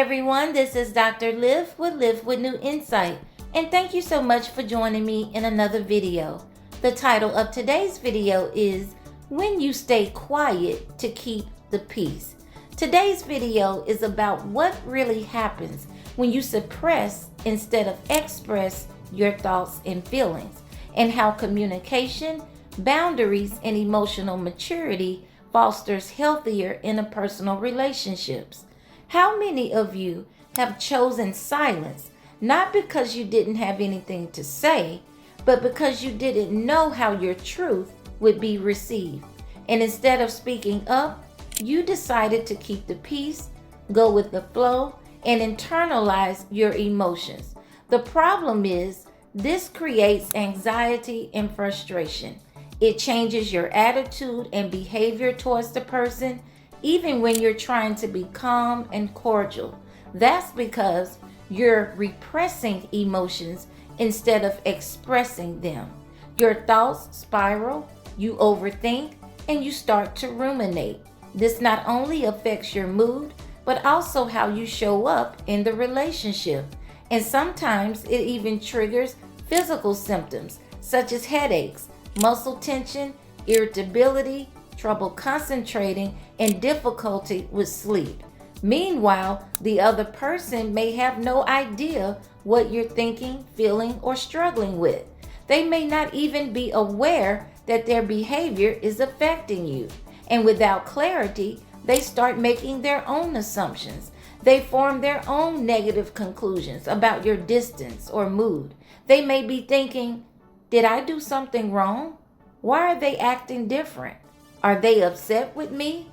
everyone, this is Dr. Liv with New Insight, and thank you so much for joining me in another video. The title of today's video is When You Stay Quiet to Keep the Peace. Today's video is about what really happens when you suppress instead of express your thoughts and feelings, and how communication, boundaries, and emotional maturity fosters healthier interpersonal relationships. How many of you have chosen silence, not because you didn't have anything to say, but because you didn't know how your truth would be received? And instead of speaking up, you decided to keep the peace, go with the flow, and internalize your emotions. The problem is, this creates anxiety and frustration. It changes your attitude and behavior towards the person, even when you're trying to be calm and cordial. That's because you're repressing emotions instead of expressing them. Your thoughts spiral, you overthink, and you start to ruminate. This not only affects your mood, but also how you show up in the relationship. And sometimes it even triggers physical symptoms such as headaches, muscle tension, irritability, trouble concentrating, and difficulty with sleep. Meanwhile, the other person may have no idea what you're thinking, feeling, or struggling with. They may not even be aware that their behavior is affecting you. And without clarity, they start making their own assumptions. They form their own negative conclusions about your distance or mood. They may be thinking, did I do something wrong? Why are they acting different? Are they upset with me?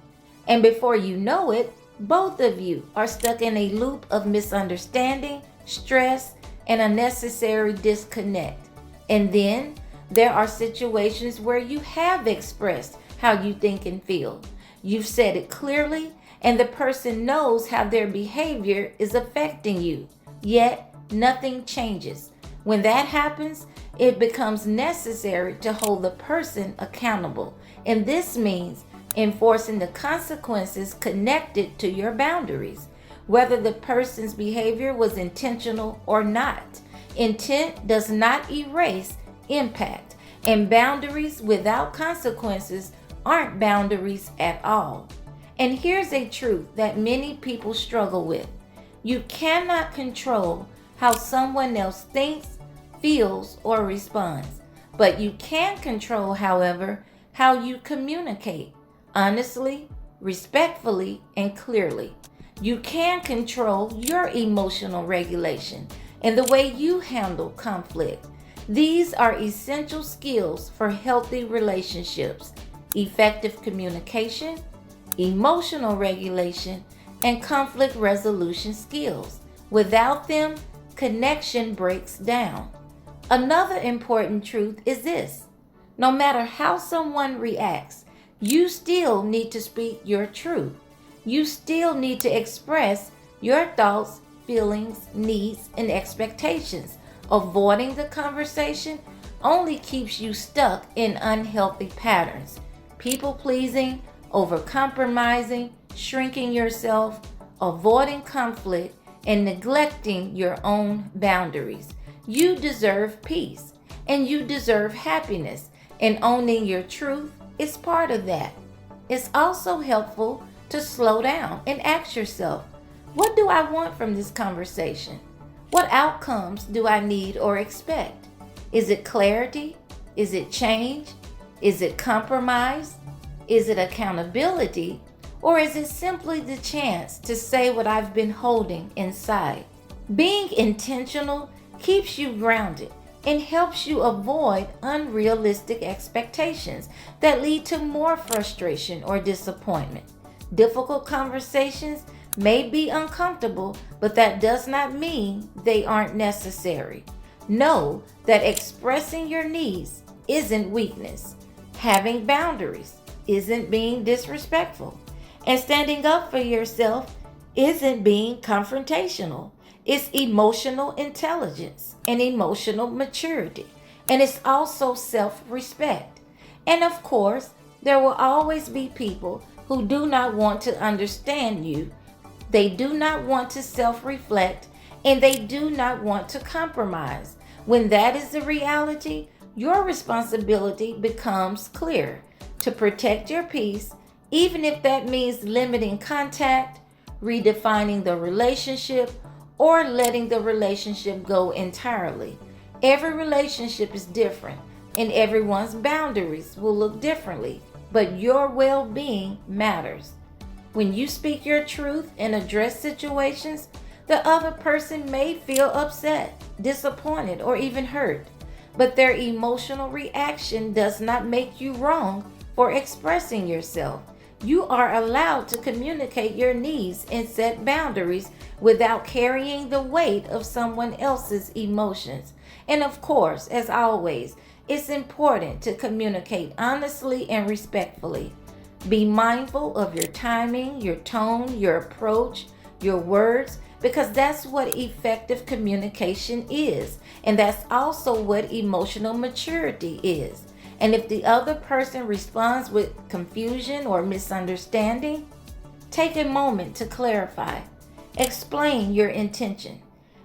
And before you know it, both of you are stuck in a loop of misunderstanding, stress, and unnecessary disconnect. And then there are situations where you have expressed how you think and feel. You've said it clearly, and the person knows how their behavior is affecting you, yet nothing changes. When that happens, it becomes necessary to hold the person accountable. And this means enforcing the consequences connected to your boundaries, whether the person's behavior was intentional or not. Intent does not erase impact, and boundaries without consequences aren't boundaries at all. And here's a truth that many people struggle with. You cannot control how someone else thinks, feels, or responds. But you can control, however, how you communicate honestly, respectfully, and clearly. You can control your emotional regulation and the way you handle conflict. These are essential skills for healthy relationships: effective communication, emotional regulation, and conflict resolution skills. Without them, connection breaks down. Another important truth is this: no matter how someone reacts, you still need to speak your truth. You still need to express your thoughts, feelings, needs, and expectations. Avoiding the conversation only keeps you stuck in unhealthy patterns: people pleasing, overcompromising, shrinking yourself, avoiding conflict, and neglecting your own boundaries. You deserve peace, and you deserve happiness, and owning your truth is part of that. It's also helpful to slow down and ask yourself, what do I want from this conversation? What outcomes do I need or expect? Is it clarity? Is it change? Is it compromise? Is it accountability? Or is it simply the chance to say what I've been holding inside? Being intentional keeps you grounded and helps you avoid unrealistic expectations that lead to more frustration or disappointment. Difficult conversations may be uncomfortable, but that does not mean they aren't necessary. Know that expressing your needs isn't weakness. Having boundaries isn't being disrespectful. And standing up for yourself isn't being confrontational. It's emotional intelligence and emotional maturity. And it's also self-respect. And of course, there will always be people who do not want to understand you They do not want to self-reflect, and they do not want to compromise. When that is the reality, your responsibility becomes clear to protect your peace, even if that means limiting contact, redefining the relationship, or letting the relationship go entirely. Every relationship is different, and everyone's boundaries will look differently, but your well-being matters. When you speak your truth and address situations, the other person may feel upset, disappointed, or even hurt, but their emotional reaction does not make you wrong for expressing yourself. You are allowed to communicate your needs and set boundaries without carrying the weight of someone else's emotions. And of course, as always, it's important to communicate honestly and respectfully. Be mindful of your timing, your tone, your approach, your words, because that's what effective communication is. And that's also what emotional maturity is. And if the other person responds with confusion or misunderstanding, take a moment to clarify. Explain your intention.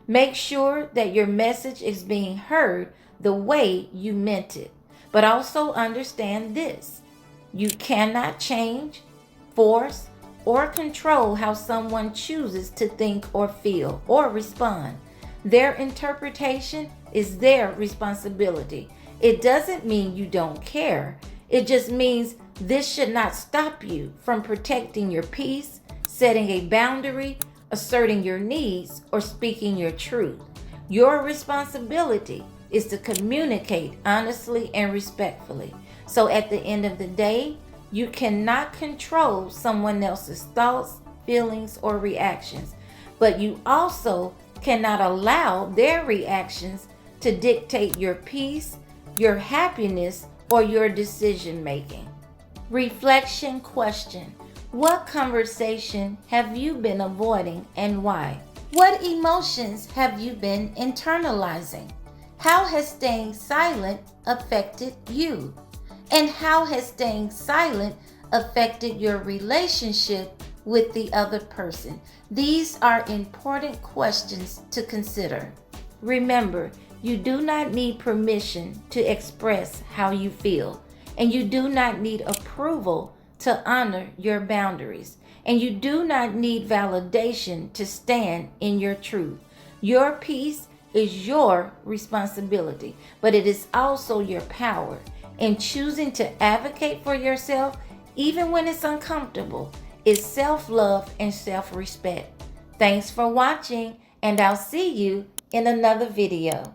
Make sure that your message is being heard the way you meant it. But also understand this: you cannot change, force, or control how someone chooses to think or feel or respond. Their interpretation is their responsibility. It doesn't mean you don't care. It just means this should not stop you from protecting your peace, setting a boundary, asserting your needs, or speaking your truth. Your responsibility is to communicate honestly and respectfully. So at the end of the day, you cannot control someone else's thoughts, feelings, or reactions, but you also cannot allow their reactions to dictate your peace, your happiness, or your decision making. Reflection question: what conversation have you been avoiding and why? What emotions have you been internalizing? How has staying silent affected you? And how has staying silent affected your relationship with the other person? These are important questions to consider. Remember, you do not need permission to express how you feel, and you do not need approval to honor your boundaries, and you do not need validation to stand in your truth. Your peace is your responsibility, but it is also your power. And choosing to advocate for yourself, even when it's uncomfortable, is self-love and self-respect. Thanks for watching, and I'll see you in another video.